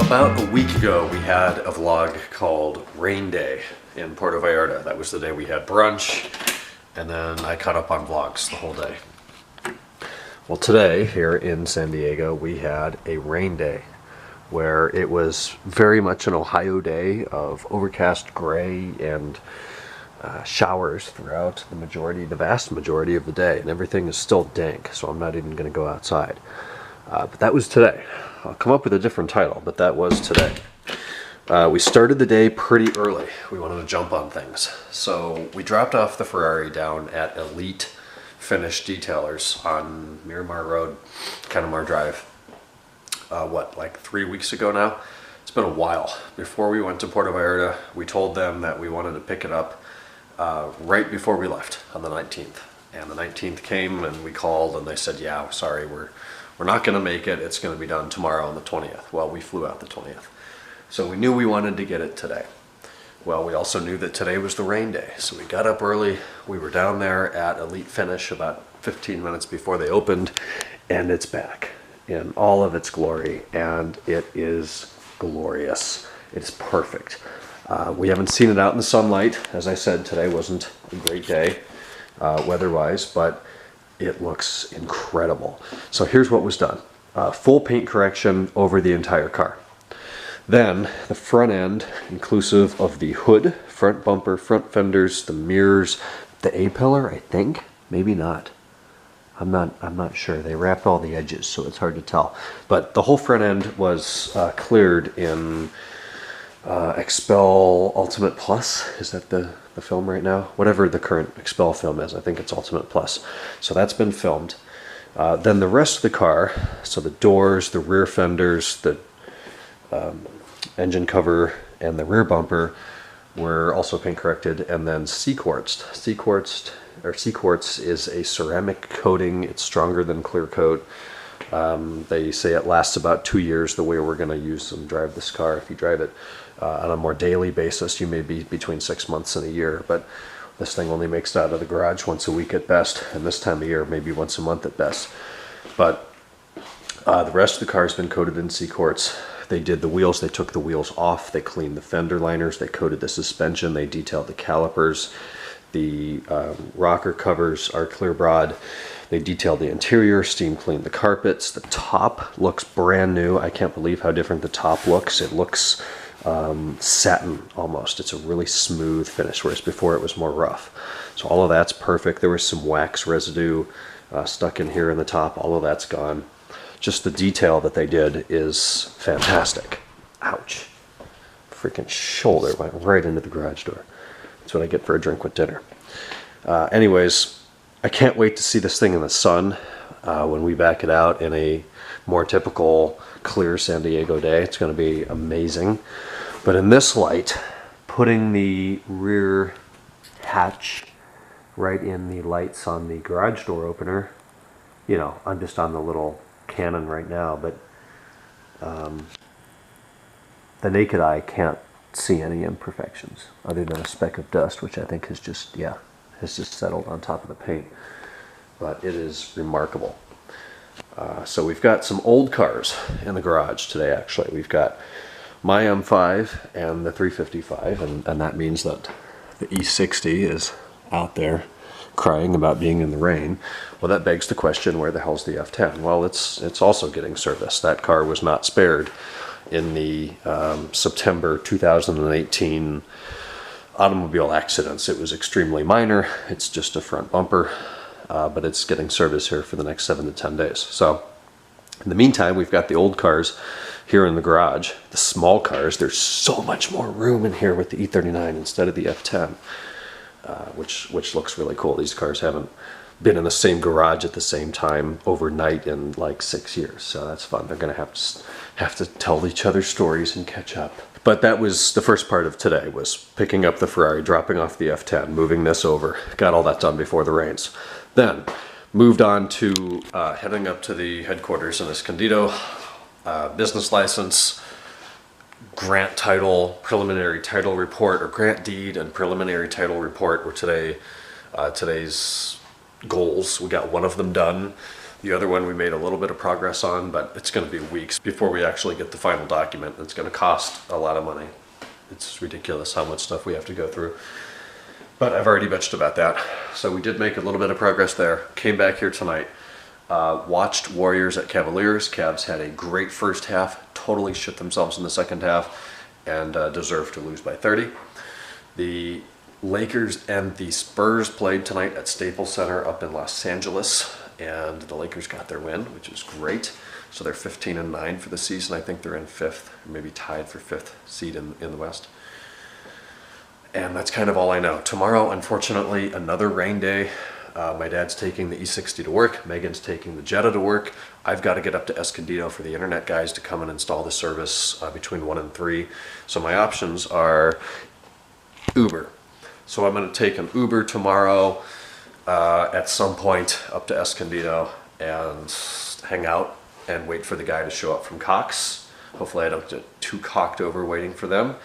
About a week ago, we had a vlog called Rain Day in Puerto Vallarta. That was the day we had brunch, and then I caught up on vlogs the whole day. Well, today here in San Diego, we had a rain day where it was very much an Ohio day of overcast gray and showers throughout the vast majority of the day, and everything is still dank, so I'm not even going to go outside. But that was today. I'll come up with a different title, but that was today. We started the day pretty early. We wanted to jump on things. So we dropped off the Ferrari down at Elite Finish Detailers on Miramar Road, Canamar Drive. Like 3 weeks ago now? It's been a while. Before we went to Puerto Vallarta, we told them that we wanted to pick it up right before we left on the 19th. And the 19th came and we called and they said, yeah, sorry, we're not going to make it. It's going to be done tomorrow on the 20th. Well, we flew out the 20th. So we knew we wanted to get it today. Well, we also knew that today was the rain day. So we got up early. We were down there at Elite Finish about 15 minutes before they opened, and it's back in all of its glory, and it is glorious. It's perfect. We haven't seen it out in the sunlight. As I said, today wasn't a great day weather-wise, but it looks incredible. So here's what was done. Full paint correction over the entire car. Then the front end, inclusive of the hood, front bumper, front fenders, the mirrors, the A-pillar, I think, maybe not. I'm not sure. They wrapped all the edges, so it's hard to tell. But the whole front end was cleared in Expel Ultimate Plus. Is that the film right now? Whatever the current Expel film is, I think it's Ultimate Plus. So that's been filmed. Then the rest of the car, so the doors, the rear fenders, the engine cover, and the rear bumper were also paint corrected and then C-quartzed. C-quartz is a ceramic coating. It's stronger than clear coat. They say it lasts about 2 years the way we're going to use and drive this car. If you drive it on a more daily basis, you may be between 6 months and a year, but this thing only makes it out of the garage once a week at best, and this time of year maybe once a month at best. But the rest of the car has been coated in C-quartz. They did the wheels, they took the wheels off, they cleaned the fender liners, they coated the suspension, they detailed the calipers. The rocker covers are clear brod. They detailed the interior, steam cleaned the carpets. The top looks brand new. I can't believe how different the top looks. It looks satin almost. It's a really smooth finish, whereas before it was more rough. So all of that's perfect. There was some wax residue stuck in here in the top. All of that's gone. Just the detail that they did is fantastic. Ouch. Freaking shoulder went right into the garage door. That's what I get for a drink with dinner. Anyways, I can't wait to see this thing in the sun when we back it out in a more typical clear San Diego day. It's going to be amazing. But in this light, putting the rear hatch right in the lights on the garage door opener, you know, I'm just on the little Canon right now, but the naked eye can't see any imperfections other than a speck of dust, which I think has just settled on top of the paint. But it is remarkable. So we've got some old cars in the garage today. Actually, we've got my M5 and the 355, and that means that the E60 is out there crying about being in the rain. Well, that begs the question, where the hell's the F10? Well, it's also getting serviced. That car was not spared in the September 2018 automobile accidents. It was extremely minor. It's just a front bumper, but it's getting service here for the next 7 to 10 days. So in the meantime, we've got the old cars here in the garage. The small cars, there's so much more room in here with the E39 instead of the F10, which looks really cool. These cars haven't been in the same garage at the same time overnight in like 6 years, so that's fun. They're gonna have to tell each other stories and catch up. But that was the first part of today, was picking up the Ferrari, dropping off the F10, moving this over. Got all that done before the rains. Then moved on to heading up to the headquarters in Escondido. Business license, grant title, preliminary title report, or grant deed and preliminary title report were today's goals. We got one of them done. The other one we made a little bit of progress on, but it's going to be weeks before we actually get the final document. It's going to cost a lot of money. It's ridiculous how much stuff we have to go through. But I've already bitched about that. So we did make a little bit of progress there. Came back here tonight. Watched Warriors at Cavaliers. Cavs had a great first half. Totally shit themselves in the second half. And deserved to lose by 30. The Lakers and the Spurs played tonight at Staples Center up in Los Angeles. And the Lakers got their win, which is great. So they're 15-9 for the season. I think they're in 5th, or maybe tied for 5th seed in the West. And that's kind of all I know. Tomorrow, unfortunately, another rain day. My dad's taking the E60 to work. Megan's taking the Jetta to work. I've got to get up to Escondido for the internet guys to come and install the service between 1 and 3. So my options are Uber. So I'm going to take an Uber tomorrow at some point up to Escondido and hang out and wait for the guy to show up from Cox. Hopefully I don't get too cocked over waiting for them.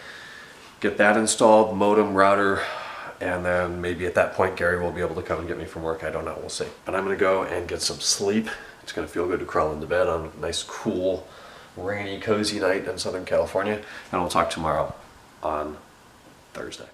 Get that installed, modem, router, and then maybe at that point Gary will be able to come and get me from work. I don't know, we'll see. But I'm gonna go and get some sleep. It's gonna feel good to crawl into bed on a nice, cool, rainy, cozy night in Southern California. And we'll talk tomorrow on Thursday.